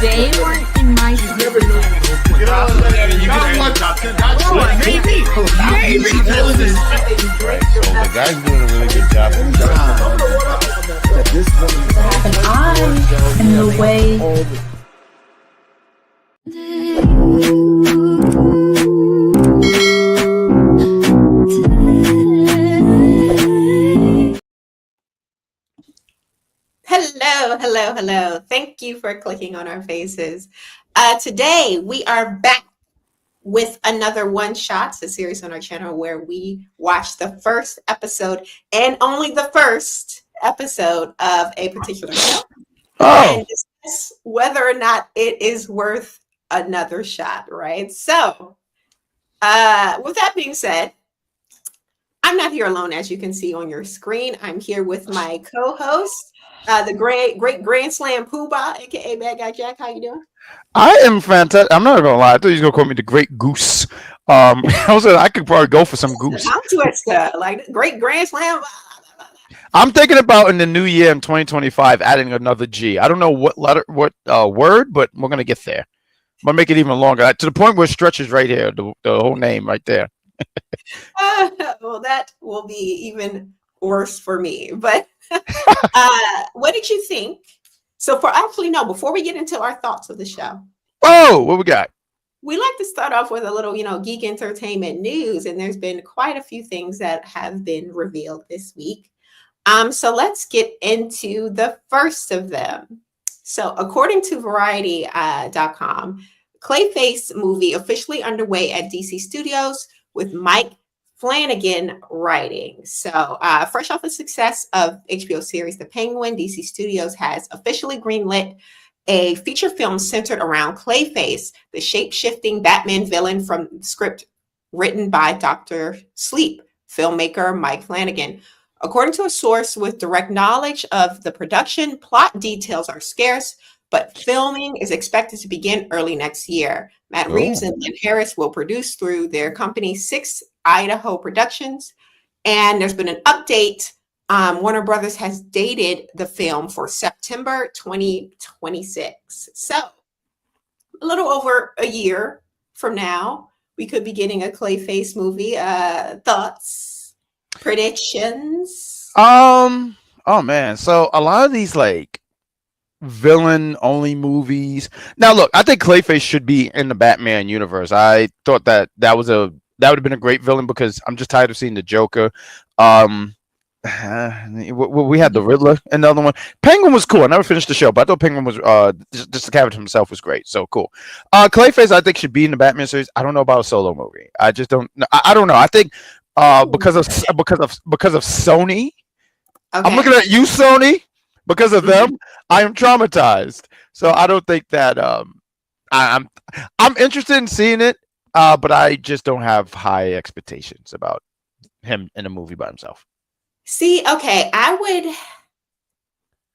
They weren't in my never know. You know, maybe. So the guy's doing a really good job. and I am the way. Hello. Thank you for clicking on our faces. Today, we are back with another One Shots, a series on our channel where we watch the first episode and only the first episode of a particular show and discuss whether or not it is worth another shot, right? So, with that being said, I'm not here alone, as you can see on your screen. I'm here with my co-host, the great Grand Slam Poobah, aka Bad Guy Jack. How you doing? I am fantastic. I'm not gonna lie. I thought you were gonna call me the Great Goose. I could probably go for some goose. I'm twister, like Great Grand Slam. I'm thinking about in the new year in 2025 adding another G. I don't know what letter, what word, but we're gonna get there. I'm gonna make it even longer to the point where it stretches right here. The whole name right there. Well, that will be even worse for me. But what did you think? So before we get into our thoughts of the show. Oh, what we got? We like to start off with a little, geek entertainment news. And there's been quite a few things that have been revealed this week. So let's get into the first of them. So according to Variety.com, Clayface movie officially underway at DC Studios with Mike Flanagan writing. So fresh off the success of HBO series The Penguin, DC Studios has officially greenlit a feature film centered around Clayface, the shape-shifting Batman villain from the script written by Dr. Sleep, filmmaker Mike Flanagan. According to a source with direct knowledge of the production, plot details are scarce, but filming is expected to begin early next year. Matt Reeves and Lynn Harris will produce through their company Six Idaho Productions. And there's been an update. Warner Brothers has dated the film for September 2026. So a little over a year from now, we could be getting a Clayface movie. Thoughts, predictions? Oh man. So a lot of these like villain only movies. Now look, I think Clayface should be in the Batman universe. I thought that would have been a great villain because I'm just tired of seeing the Joker. We had the Riddler and the other one. Penguin was cool. I never finished the show, but I thought Penguin was just the character himself was great. So cool. Clayface I think should be in the Batman series. I don't know about a solo movie. I just don't. I don't know. I think because of Sony. Okay. I'm looking at you, Sony. Because of them, I am traumatized. So I don't think that I'm interested in seeing it, but I just don't have high expectations about him in a movie by himself. See, okay,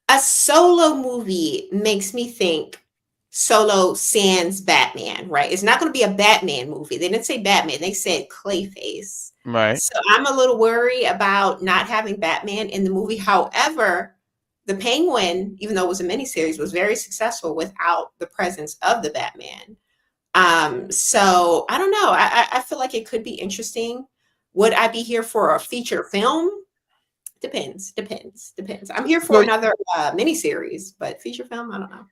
a solo movie makes me think Solo sans Batman, right? It's not going to be a Batman movie. They didn't say Batman, they said Clayface. Right. So I'm a little worried about not having Batman in the movie. However, The Penguin, even though it was a miniseries, was very successful without the presence of the Batman. So I don't know. I feel like it could be interesting. Would I be here for a feature film? Depends. I'm here for another miniseries, but feature film, I don't know.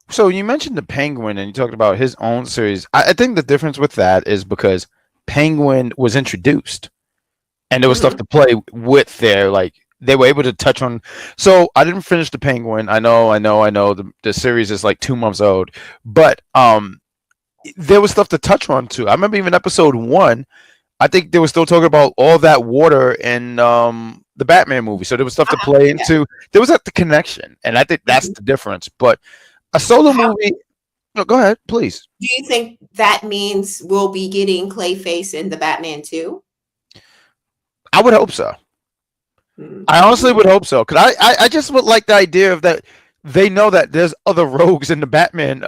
So you mentioned the Penguin and you talked about his own series. I think the difference with that is because Penguin was introduced and there was stuff to play with there. Like they were able to touch on. So I didn't finish the Penguin. I know. The series is like 2 months old, but there was stuff to touch on too. I remember even episode 1. I think they were still talking about all that water in the Batman movie. So there was stuff to play into. There was the connection, and I think that's the difference. But a solo movie. No, go ahead, please. Do you think that means we'll be getting Clayface in the Batman too? I would hope so. I honestly would hope so, because I just would like the idea of that. They know that there's other rogues in the Batman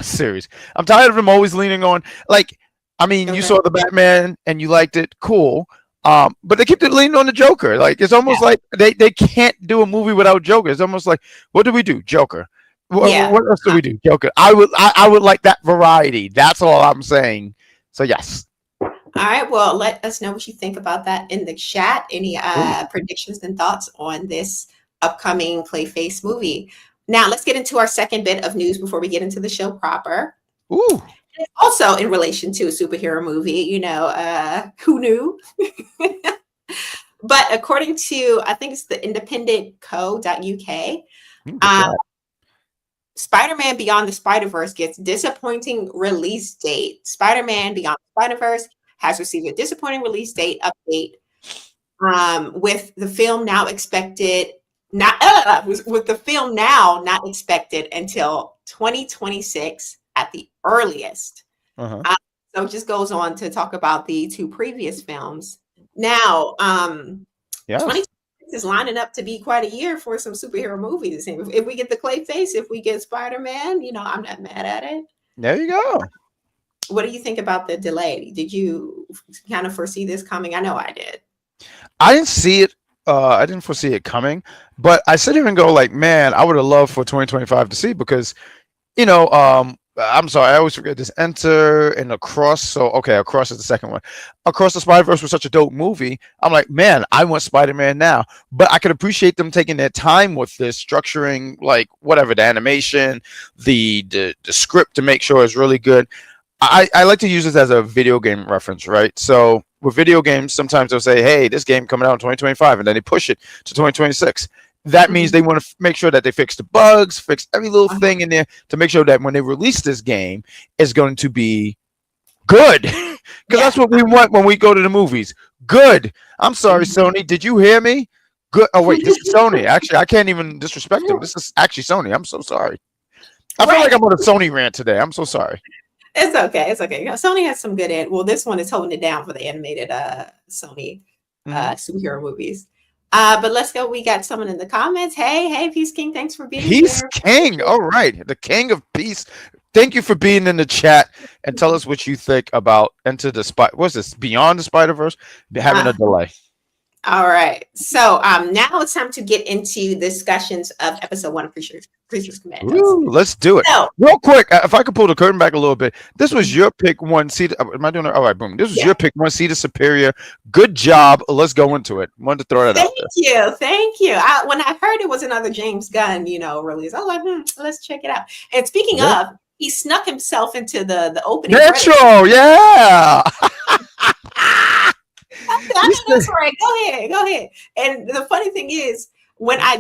series. I'm tired of them always leaning on, like, I mean, you saw the Batman and you liked it, cool. But they keep leaning on the Joker. Like, it's almost like they can't do a movie without Joker. It's almost like, what do we do? Joker. Yeah. What else do we do? Okay, I would like that variety. That's all I'm saying. So yes. All right. Well, let us know what you think about that in the chat. Any Ooh. predictions and thoughts on this upcoming Clayface movie? Now, let's get into our second bit of news before we get into the show proper. Ooh. Also, in relation to a superhero movie, who knew? But according to, I think it's the independentco.uk, What's that? Spider-Man Beyond the Spider-Verse gets disappointing release date. Spider-Man Beyond the Spider-Verse has received a disappointing release date update, with the film now expected not expected until 2026 at the earliest. Uh-huh. So it just goes on to talk about the two previous films. Now, Yes. 2026 is lining up to be quite a year for some superhero movies. If we get the Clayface, if we get Spider-Man, I'm not mad at it. There you go. What do you think about the delay? Did you kind of foresee this coming? I know I did. I didn't see it. I didn't foresee it coming, but I sit here and go like, man, I would have loved for 2025 to see because, I'm sorry, I always forget this. Enter and Across. So okay, Across is the second one. Across the Spider-Verse was such a dope movie. I'm like, man, I want Spider-Man now. But I could appreciate them taking their time with this, structuring like whatever the animation, the script to make sure it's really good. I like to use this as a video game reference, right? So with video games, sometimes they'll say, hey, this game coming out in 2025, and then they push it to 2026. That means they want to make sure that they fix the bugs, fix every little thing in there to make sure that when they release this game, it's going to be good. Because that's what we want when we go to the movies. Good. I'm sorry, Sony. Did you hear me? Good. Oh, wait, this is Sony. Actually, I can't even disrespect them. This is actually Sony. I'm so sorry. I feel like I'm on a Sony rant today. I'm so sorry. It's okay. It's okay. Sony has some good well, this one is holding it down for the animated Sony superhero movies. But let's go. We got someone in the comments. Hey, Peace King. Thanks for being Peace here. King. All right. The King of Peace. Thank you for being in the chat and tell us what you think about Enter the what's this? Beyond the Spider-Verse having a delay. All right. So now it's time to get into discussions of episode 1 of Creatures Commandos. Ooh, let's do it. So, real quick, if I could pull the curtain back a little bit. This was your pick one seat. Am I doing it? All right, boom. This was your pick one seat of Superior. Good job. Let's go into it. Wanted to throw that out there. Thank you. When I heard it was another James Gunn, release, I was like, let's check it out. And speaking of, he snuck himself into the opening. Metro, yeah. That's right. Go ahead. And the funny thing is, when I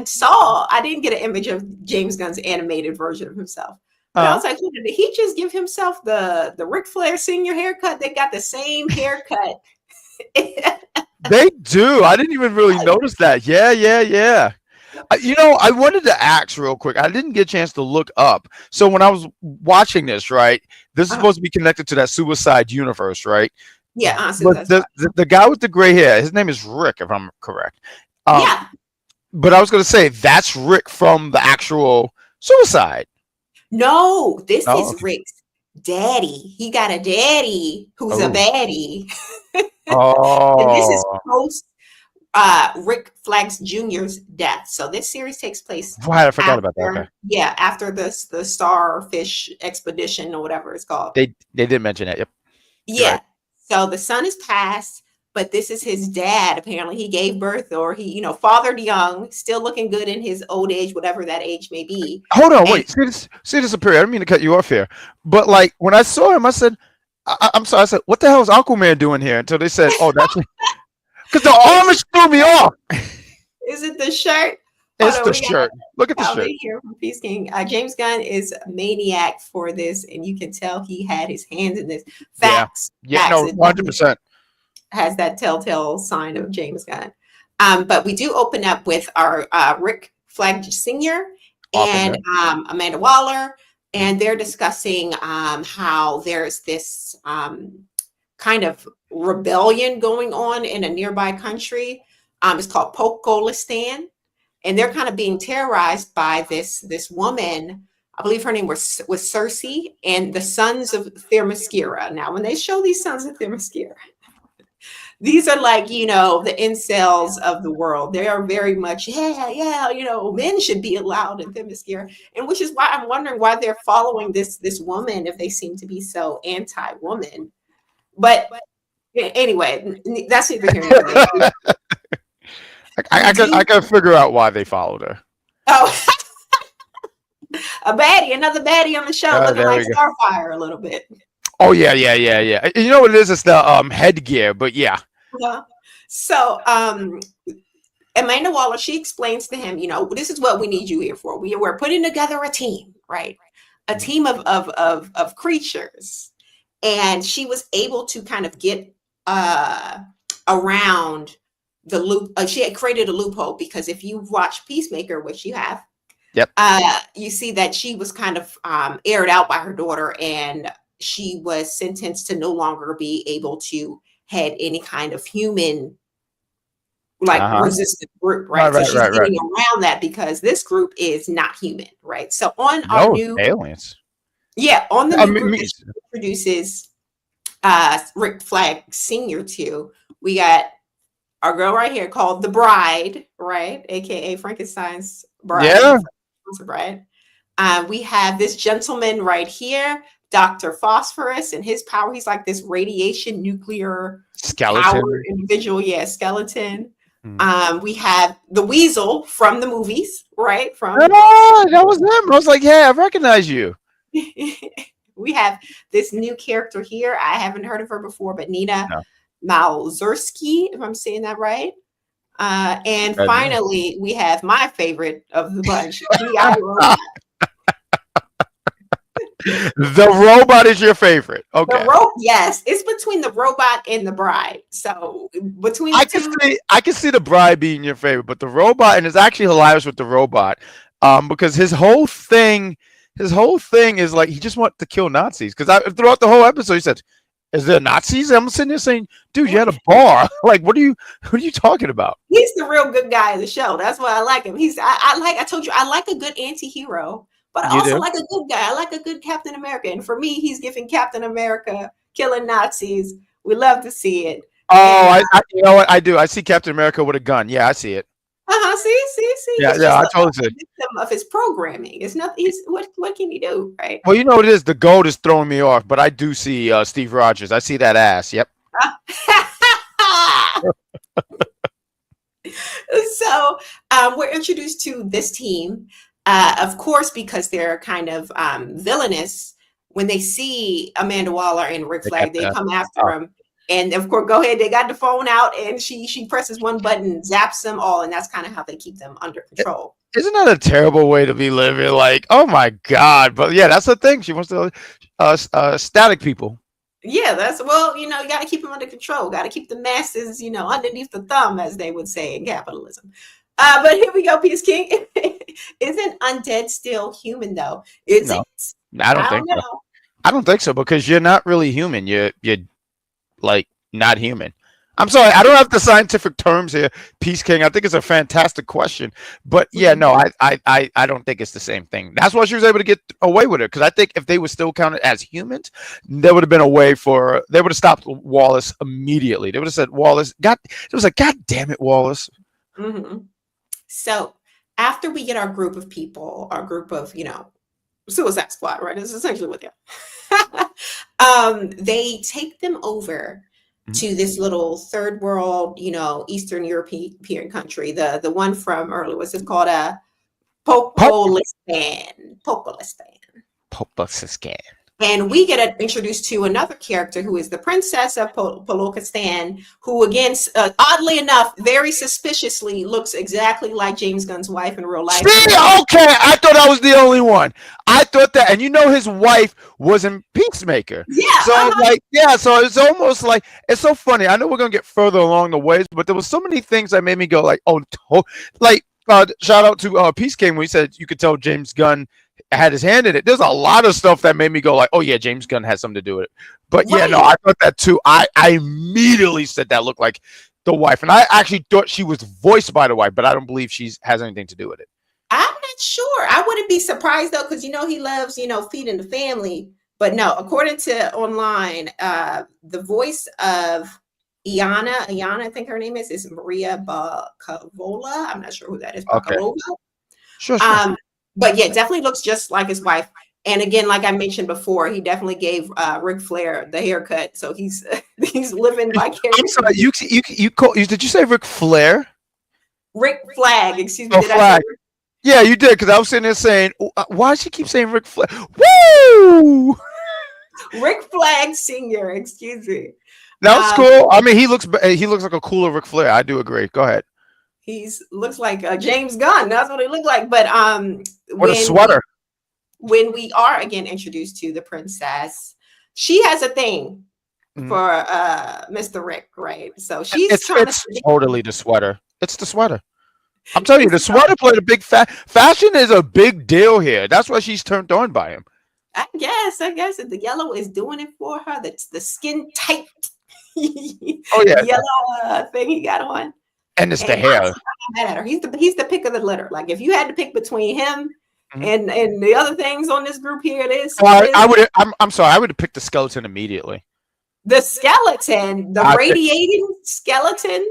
didn't get an image of James Gunn's animated version of himself. But I was like, did he just give himself the Ric Flair senior haircut? They got the same haircut. They do. I didn't even really notice that. Yeah. I wanted to ask real quick. I didn't get a chance to look up. So when I was watching this, right, this is supposed to be connected to that Suicide universe, right? Yeah, but the guy with the gray hair, his name is Rick, if I'm correct. Yeah. But I was going to say that's Rick from the actual Suicide. No, this is Rick's daddy. He got a daddy who's a baddie. And this is post Rick Flags Jr.'s death. So this series takes place. Right, I forgot about that. Okay. Yeah, after the Starfish expedition or whatever it's called. They did mention it. Yep. Yeah. Right. So the son is passed, but this is his dad. Apparently, he gave birth, or he, fathered young, still looking good in his old age, whatever that age may be. Hold on, wait. See this Superior. I didn't mean to cut you off here, but like when I saw him, I said, "I'm sorry." I said, "What the hell is Aquaman doing here?" Until they said, "Oh, that's because the armor threw me off." Is it the shirt? It's the shirt. Look at the shirt. Here from Peace King. James Gunn is a maniac for this, and you can tell he had his hands in this. Facts. Yeah, no, 100%. Has that telltale sign of James Gunn. But we do open up with our Rick Flag Sr. and Amanda Waller, and they're discussing how there's this kind of rebellion going on in a nearby country. It's called Pokolistan. And they're kind of being terrorized by this woman. I believe her name was Cersei, and the sons of Themyscira. Now, when they show these sons of Themyscira, These are like, the incels of the world. They are very much, men should be allowed in Themyscira. And which is why I'm wondering why they're following this woman if they seem to be so anti-woman. But anyway, that's neither here nor there. I can figure out why they followed her. Oh, another baddie on the show, looking like Starfire a little bit. Oh yeah. You know what it is? It's the headgear, but yeah. So Amanda Waller, she explains to him, this is what we need you here for. We're putting together a team, right? A team of creatures. And she was able to kind of get around the loop. She had created a loophole because if you watch Peacemaker, which you have, yep, you see that she was kind of aired out by her daughter, and she was sentenced to no longer be able to head any kind of human resistant group, right? So she's getting around that because this group is not human, right? So on our new aliens. Yeah, on the new group that introduces Rick Flag Sr. to, we got our girl right here called the Bride, right? AKA Frankenstein's bride. Yeah. Bride. We have this gentleman right here, Dr. Phosphorus, and his power. He's like this radiation nuclear skeleton individual. Yeah, skeleton. We have the Weasel from the movies, right? That was him. I was like, yeah, I recognize you. We have this new character here. I haven't heard of her before, but Nina Malzerski, if I'm saying that right. And finally, we have my favorite of the bunch, The robot is your favorite. Okay. Yes, it's between the robot and the bride. So between I can see the bride being your favorite, but the robot, and it's actually hilarious with the robot, because his whole thing is like he just wants to kill Nazis. Because throughout the whole episode, he said, "Is there Nazis?" I'm sitting there saying, "Dude, you had a bar. Like, what are you talking about?" He's the real good guy of the show. That's why I like him. I told you, I like a good anti-hero. But I also like a good guy. I like a good Captain America. And for me, he's giving Captain America killing Nazis. We love to see it. Oh, you know what? I do. I see Captain America with a gun. Yeah, I see it. See. Yeah, I totally see it. Of his programming. It's nothing. What can he do, right? Well, you know what it is? The gold is throwing me off, but I do see Steve Rogers. I see that ass. Yep. So we're introduced to this team. Of course, because they're kind of villainous, when they see Amanda Waller and Rick Flag, they come after him. And of course, go ahead. They got the phone out, and she presses one button, zaps them all, and that's kind of how they keep them under control. Isn't that a terrible way to be living? Like, oh my God! But yeah, that's the thing. She wants to static people. Yeah, you got to keep them under control. Got to keep the masses, underneath the thumb, as they would say in capitalism. But here we go, Peace King. Isn't undead still human though? Is it? I don't think so. I don't think so because you're not really human. You're like not human. I'm sorry, I don't have the scientific terms here, Peace King. I think it's a fantastic question, but yeah, no, I don't think it's the same thing. That's why she was able to get away with it because I think if they were still counted as humans, there would have been a way they would have stopped Wallace immediately. They would have said, Wallace, God damn it, Wallace. Mm-hmm. So after we get our group of people, our group of, Suicide Squad, right? This is essentially what they're. They take them over to this little third world, Eastern European country. The one from earlier, what's it called? Popolistan. And we get introduced to another character who is the princess of Polokistan, who, again, oddly enough, very suspiciously looks exactly like James Gunn's wife in real life. See, okay, I thought I was the only one. I thought that, and his wife was in Peacemaker. Yeah. So so it's almost like, it's so funny. I know we're gonna get further along the ways, but there was so many things that made me go like, shout out to Peace King when he said you could tell James Gunn had his hand in it. There's a lot of stuff that made me go like, oh yeah, James Gunn has something to do with it. But yeah, no, I thought that too. I immediately said that looked like the wife, and I actually thought she was voiced by the wife, but I don't believe she has anything to do with it. I'm not sure. I wouldn't be surprised though, because he loves feeding the family. But no, according to online, the voice of Iana, I think her name is Maria Bacavola. I'm not sure who that is. Okay. Bacalova. Sure. But yeah, definitely looks just like his wife. And again, like I mentioned before, he definitely gave Ric Flair the haircut, so he's he's living vicariously. I'm sorry. Did you say Ric Flair? Rick Flag, excuse me. Oh, Did Flag. I say Yeah, you did, because I was sitting there saying, why does she keep saying Ric Flair? Woo! Rick Flag Senior? Excuse me. That was cool. I mean, he looks like a cooler Ric Flair. I do agree. Go ahead. He's looks like James Gunn. That's what he looked like. But What a sweater. When we are again introduced to the princess, she has a thing for Mr. Rick, right? So she's it's totally the sweater. It's the sweater. I'm telling you, the sweater played a big fashion is a big deal here. That's why she's turned on by him. I guess the yellow is doing it for her. The skin tight yellow thing he got on. And it's the hair. I'm mad at her. He's the pick of the litter. Like if you had to pick between him and the other things on this group here, I'm sorry, I would have picked the skeleton immediately. The skeleton, radiating skeleton.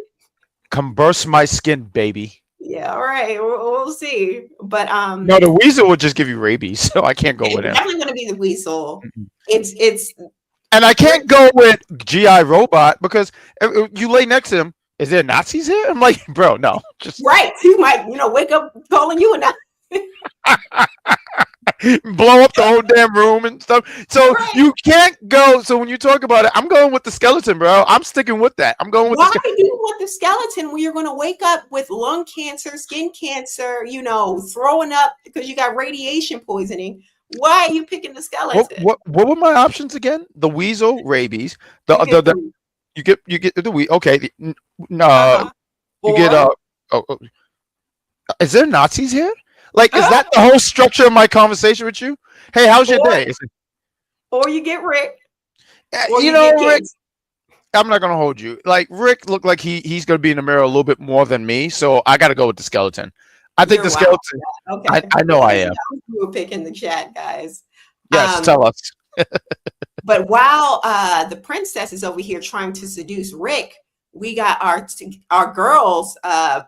Converse my skin, baby. Yeah, all right. We'll see. But no, the weasel would just give you rabies, so I can't go with him. Definitely gonna be the weasel. It's and I can't go with GI Robot because you lay next to him. Is there Nazis here? I'm like, bro, no. Just right. He might, wake up calling you a Nazi. Blow up the whole damn room and stuff. So you can't go. So when you talk about it, I'm going with the skeleton, bro. I'm sticking with that. I'm going with Why do you want the skeleton when you're going to wake up with lung cancer, skin cancer, throwing up because you got radiation poisoning? Why are you picking the skeleton? What were my options again? The weasel, rabies. You get the weasel. Okay. No. You get is there Nazis here? Like, is that the whole structure of my conversation with you? Hey, how's your day? Or you get Rick. Rick, I'm not gonna hold you. Like Rick looked like he's gonna be in the mirror a little bit more than me, so I gotta go with the skeleton. I think the skeleton. Okay. I know I am. You were picking the chat, guys. Yes, tell us. But while the princess is over here trying to seduce Rick, we got our girls,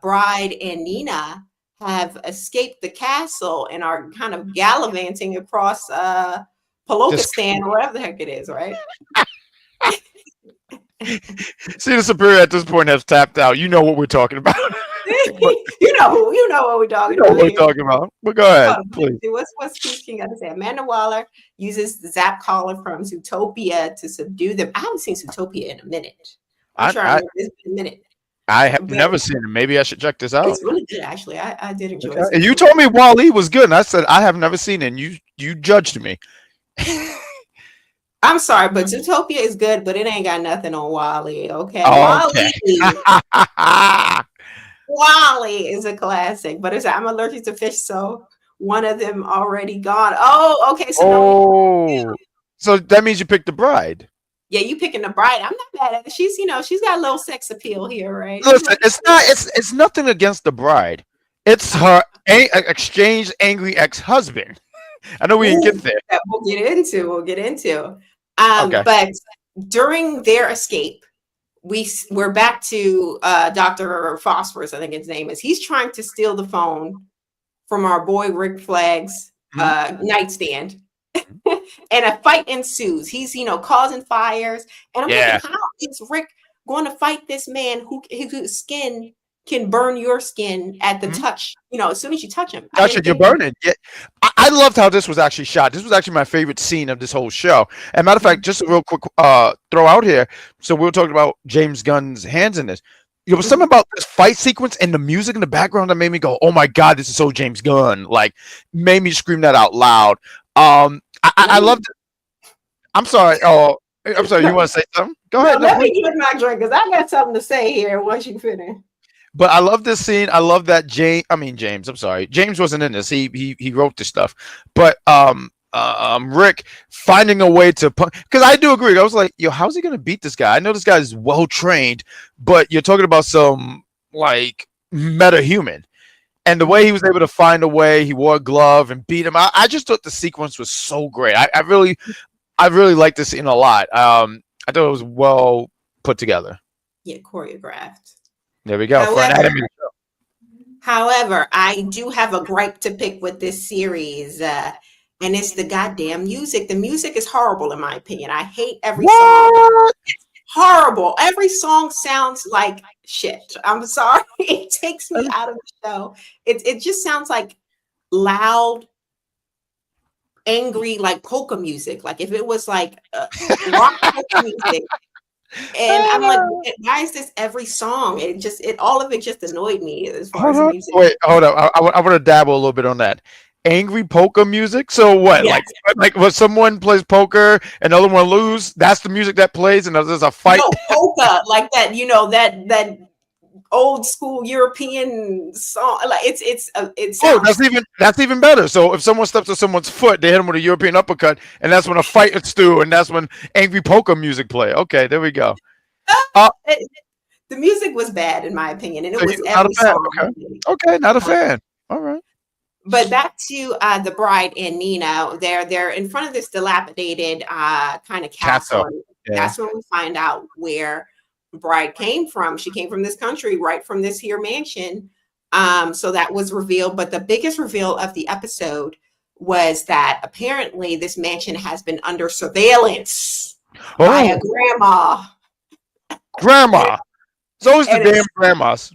Bride and Nina, have escaped the castle and are kind of gallivanting across Palokistan or whatever the heck it is, right? See, the superior at this point has tapped out. You know what we're talking about. you know what we're talking about. What we're talking about. But go ahead, please. What's Keith King got to say? Amanda Waller uses the Zap Collar from Zootopia to subdue them. I haven't seen Zootopia in a minute. It's been a minute. I have never seen it. Maybe I should check this out. It's really good, actually. I did enjoy it. And you told me Wall-E was good, and I said I have never seen it, and you judged me. I'm sorry, but Zootopia is good, but it ain't got nothing on Wall-E, okay? Okay. Wall-E is a classic, but I'm allergic to fish, so one of them already gone. Oh, okay. So that means you picked the Bride. Yeah, you picking the Bride. I'm not mad at it. She's got a little sex appeal here, right? Listen, it's nothing against the Bride. It's her exchanged angry ex-husband. I know we didn't get there. We'll get into. Okay. But during their escape, we're back to Dr. Phosphorus, I think his name is. He's trying to steal the phone from our boy Rick Flag's nightstand. And a fight ensues. He's causing fires, and I'm thinking, how is Rick going to fight this man whose skin can burn your skin at the touch? As soon as you touch him, you're burning. Yeah. I loved how this was actually shot. This was actually my favorite scene of this whole show. As a matter of fact, just a real quick throw out here. So we were talking about James Gunn's hands in this. There was something about this fight sequence and the music in the background that made me go, "Oh my god, this is so James Gunn!" Like, made me scream that out loud. I loved it. I'm sorry. Oh, I'm sorry. You want to say something? Go ahead. Let me get my drink because I got something to say here once you finish. But I love this scene. I love that James. I'm sorry. James wasn't in this. He wrote this stuff. But Rick finding a way to because I do agree. I was like, yo, how's he gonna beat this guy? I know this guy is well trained, but you're talking about some like meta human. And the way he was able to find a way, he wore a glove and beat him. I just thought the sequence was so great. I really liked this scene a lot. I thought it was well put together. Yeah, choreographed. There we go. For an However, anime. however, I do have a gripe to pick with this series, and it's the goddamn music. The music is horrible, in my opinion. I hate every song. What? Horrible. Every song sounds like shit. I'm sorry. It takes me out of the show. It just sounds like loud, angry, like polka music. Like if it was like rock polka music. And I'm like, why is this every song? It all of it just annoyed me as far Hold as on. music. Wait, hold up. I want to dabble a little bit on that. Angry poker music. So what? Yes. Like when someone plays poker and the other one lose, that's the music that plays, and there's a fight. No, polka, like that, that old school European song. Like it Oh, sounds that's even better. So if someone steps on someone's foot, they hit them with a European uppercut, and that's when a fight ensues, and that's when angry poker music play. Okay, there we go. the music was bad in my opinion, and it So was you're not a every fan. song. Okay, not a fan. All right. But back to the bride and Nina, they're in front of this dilapidated kind of castle. Yeah. That's when we find out where bride came from. She came from this country, right from this here mansion. So that was revealed. But the biggest reveal of the episode was that apparently this mansion has been under surveillance by a grandma. Grandma. It's always the damn grandmas.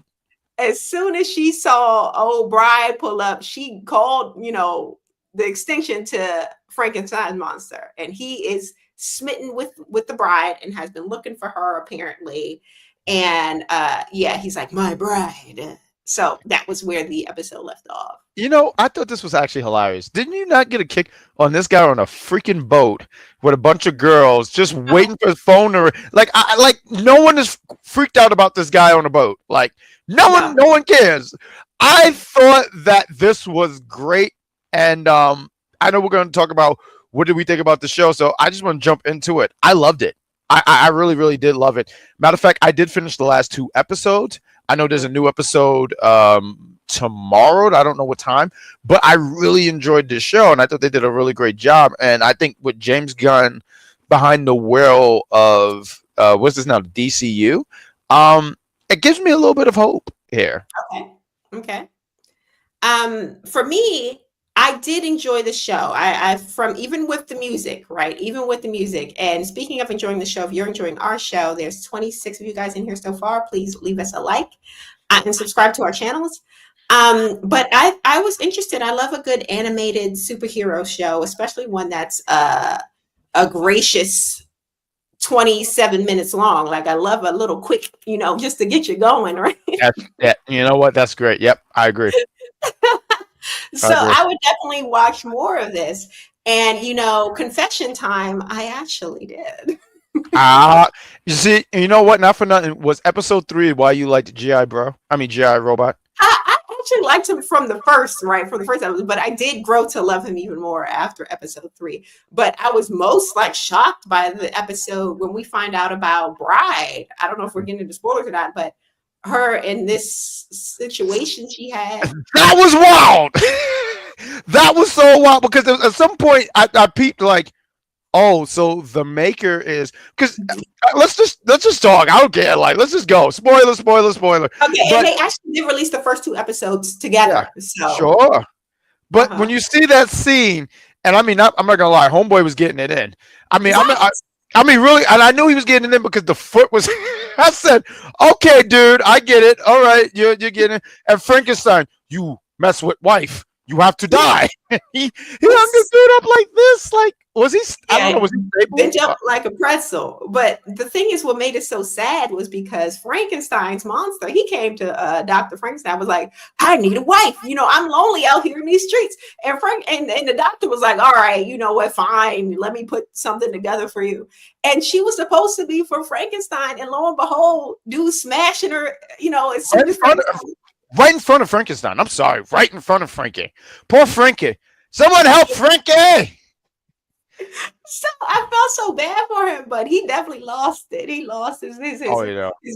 As soon as she saw old bride pull up, she called, the extinction to Frankenstein's monster. And he is smitten with the bride and has been looking for her apparently. And he's like, my bride. So that was where the episode left off. I thought this was actually hilarious. Didn't you not get a kick on this guy on a freaking boat with a bunch of girls just waiting for his phone to like no one is freaked out about this guy on a boat. Like no one cares. I thought that this was great, and I know we're going to talk about what did we think about the show, so I just want to jump into it. I loved it. I really, really did love it. Matter of fact, I did finish the last 2 episodes. I know there's a new episode tomorrow. I don't know what time, but I really enjoyed this show, and I thought they did a really great job. And I think with James Gunn behind the wheel of what's this now, DCU, it gives me a little bit of hope here. Okay. For me, I did enjoy the show. Even with the music, right? Even with the music. And speaking of enjoying the show, if you're enjoying our show, there's 26 of you guys in here so far. Please leave us a like and subscribe to our channels. But I was interested. I love a good animated superhero show, especially one that's a gracious 27 minutes long. Like I love a little quick, just to get you going, right? You know what? That's great. Yep, I agree. So I would definitely watch more of this. And, confession time, I actually did. You see, you know what? Not for nothing. Was episode 3 why you liked GI Robot? I actually liked him from the first episode, but I did grow to love him even more after episode 3. But I was most shocked by the episode when we find out about Bride. I don't know if we're getting into spoilers or not, but her in this situation she had. That was wild. That was so wild because at some point I peeped oh, so the maker is because let's just talk. I don't care. Let's just go. Spoiler. Okay, and they actually did release the first 2 episodes together. Yeah, so sure. But when you see that scene, and I'm not gonna lie, Homeboy was getting it in. Really, and I knew he was getting it in because the foot was. I said, "Okay, dude, I get it. All right, you're getting it." And Frankenstein, you mess with wife, you have to die. he hung this dude up like this. Was he? I don't know. Was he stable? Bent up like a pretzel. But the thing is, what made it so sad was because Frankenstein's monster. He came to Dr. Frankenstein, was like, "I need a wife. I'm lonely out here in these streets." And and the doctor was like, "All right, you know what? Fine. Let me put something together for you." And she was supposed to be for Frankenstein, and lo and behold, dude smashing her. As soon as right in front of Frankenstein. I'm sorry, right in front of Frankie. Poor Frankie. Someone help Frankie. So I felt so bad for him, but he definitely lost it. He lost his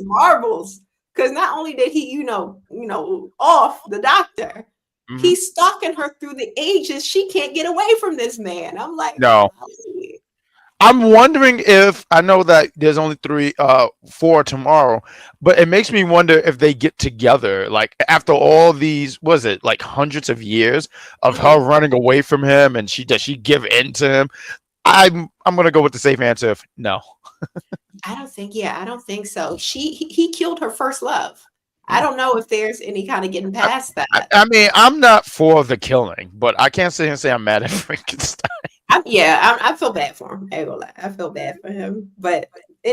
marbles because not only did he, off the doctor, he's stalking her through the ages. She can't get away from this man. I'm like, no. I'm wondering if I know that there's only four tomorrow, but it makes me wonder if they get together, like after all these, was it like hundreds of years of her Mhm. running away from him, and does she give in to him? I'm gonna go with the safe answer of no. I don't think so. He killed her first love. I don't know if there's any kind of getting past that. I mean, I'm not for the killing, but I can't sit here and say I'm mad at Frankenstein. I feel bad for him. I ain't gonna lie. I feel bad for him. But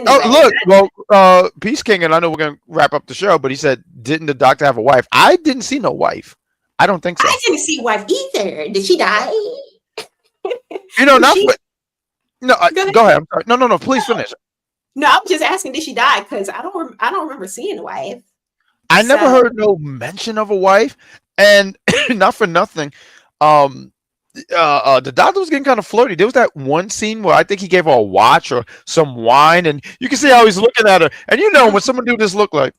Oh, anyway, look, Peace King, and I know we're gonna wrap up the show, but he said, "Didn't the doctor have a wife?" I didn't see no wife. I don't think so. I didn't see wife either. Did she die? You know, Was not she? but no. Go ahead. Go ahead. I'm sorry. No. Please finish. No, I'm just asking, did she die? Because I don't remember seeing a wife. I never So heard no mention of a wife, and not for nothing. Um, the doctor was getting kind of flirty. There was that one scene where I think he gave her a watch or some wine, and you can see how he's looking at her. And you know, when someone do this look like,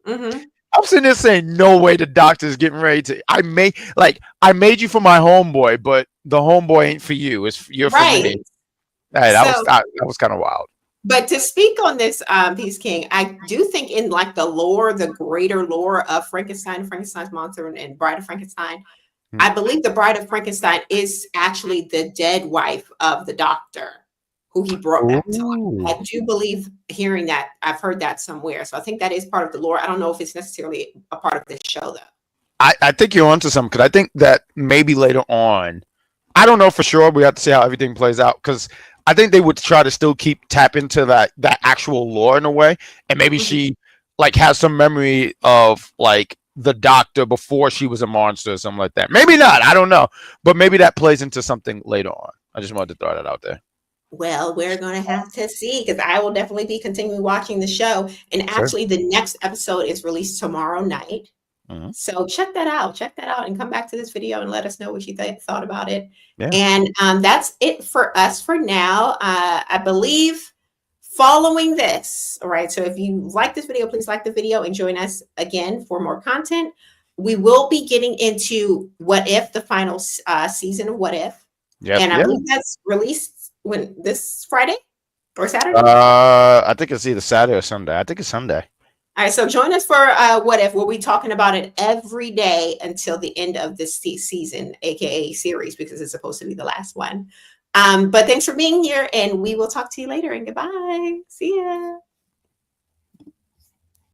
mhm. I'm sitting there saying, no way the doctor's getting ready to. I made you for my homeboy, but the homeboy ain't for you. You're for Right. me. Hey, So that was kind of wild. but to speak on this, Peace King, I do think in like the lore, the greater lore of Frankenstein, Frankenstein's monster, and Bride of Frankenstein, I believe the Bride of Frankenstein is actually the dead wife of the doctor who he brought back to life. I do believe hearing that. I've heard that somewhere. So I think that is part of the lore. I don't know if it's necessarily a part of this show, though. I think you're onto something, because I think that maybe later on, I don't know for sure. We have to see how everything plays out, because I think they would try to still tap into that actual lore in a way, and maybe she like has some memory of like the doctor before she was a monster or something like that. Maybe not. I don't know, but maybe that plays into something later on. I just wanted to throw that out there. Well, we're going to have to see because I will definitely be continuing watching the show. And Sure. actually, the next episode is released tomorrow night. Mhm. So check that out. Check that out and come back to this video and let us know what you thought about it. Yeah. And that's it for us for now. I believe following this, all right. So if you like this video, please like the video and join us again for more content. We will be getting into What If, the final season of What If. Yep. And I Yeah. believe that's released this Friday or Saturday. I think it's either Saturday or Sunday. I think it's Sunday. All right, so join us for What If. We'll be talking about it every day until the end of this season, aka series, because it's supposed to be the last one. But thanks for being here, and we will talk to you later. And goodbye. See ya.